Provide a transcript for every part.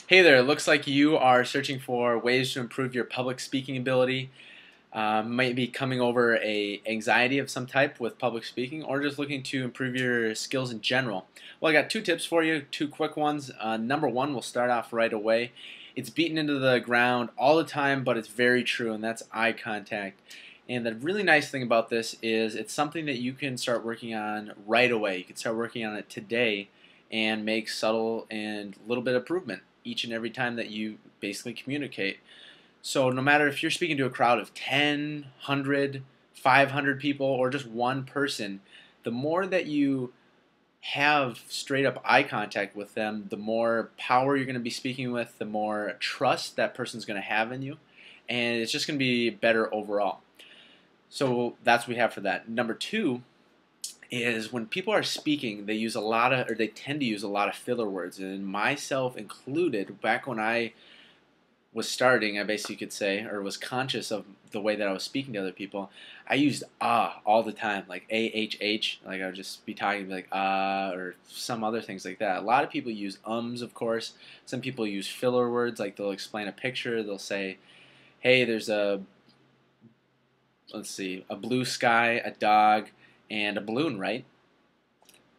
Hey there, it looks like you are searching for ways to improve your public speaking ability. Might be coming over a anxiety of some type with public speaking, or just looking to improve your skills in general. Well, I got two tips for you, two quick ones. Number one, we'll start off right away. It's beaten into the ground all the time, but it's very true, and that's eye contact. And the really nice thing about this is it's something that you can start working on right away. You can start working on it today and make subtle and little bit improvement each and every time that you basically communicate. So no matter if you're speaking to a crowd of 10, 100, 500 people, or just one person, the more that you have straight up eye contact with them, the more power you're going to be speaking with, the more trust that person's going to have in you, and it's just going to be better overall. So that's what we have for that. Number two is when people are speaking, they use a lot of, or they tend to use a lot of filler words, and myself included. Back when I was starting, I basically could say, or was conscious of the way that I was speaking to other people, I used all the time, like AHH, like I would just be talking like or some other things like that. A lot of people use of course. Some people use filler words, like they'll explain a picture, they'll say, hey, there's a blue sky, a dog, and a balloon, right?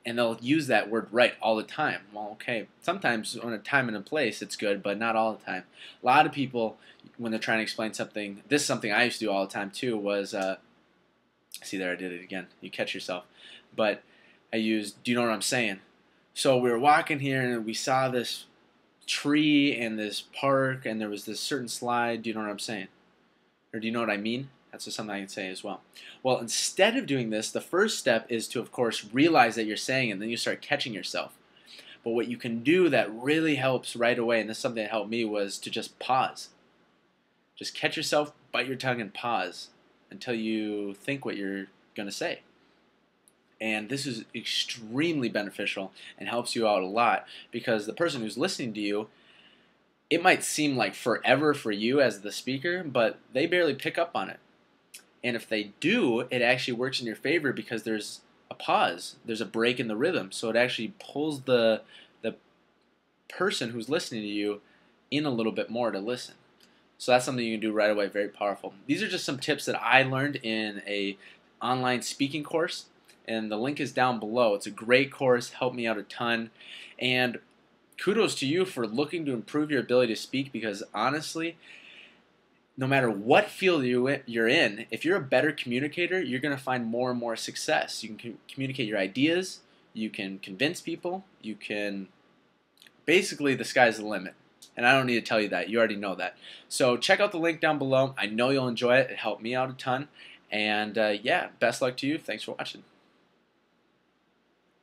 And they'll use that word right all the time. Well, okay, sometimes on a time and a place it's good, but not all the time. A lot of people, when they're trying to explain something, this is something I used to do all the time too, was, see there, I did it again. You catch yourself. But I used, do you know what I'm saying? So we were walking here and we saw this tree and this park and there was this certain slide. Do you know what I'm saying? Or do you know what I mean? That's just something I can say as well. Well, instead of doing this, the first step is to, of course, realize that you're saying it, and then you start catching yourself. But what you can do that really helps right away, and this is something that helped me, was to just pause. Just catch yourself, bite your tongue, and pause until you think what you're going to say. And this is extremely beneficial and helps you out a lot because the person who's listening to you, it might seem like forever for you as the speaker, but they barely pick up on it. And if they do, it actually works in your favor because there's a pause. There's a break in the rhythm. So it actually pulls the person who's listening to you in a little bit more to listen. So that's something you can do right away, very powerful. These are just some tips that I learned in a online speaking course, and the link is down below. It's a great course, helped me out a ton. And kudos to you for looking to improve your ability to speak because honestly, no matter what field you're in, if you're a better communicator, you're going to find more and more success. You can communicate your ideas, you can convince people, you can, basically the sky's the limit. And I don't need to tell you that, you already know that. So check out the link down below. I know you'll enjoy it. It helped me out a ton. And yeah, best luck to you. Thanks for watching.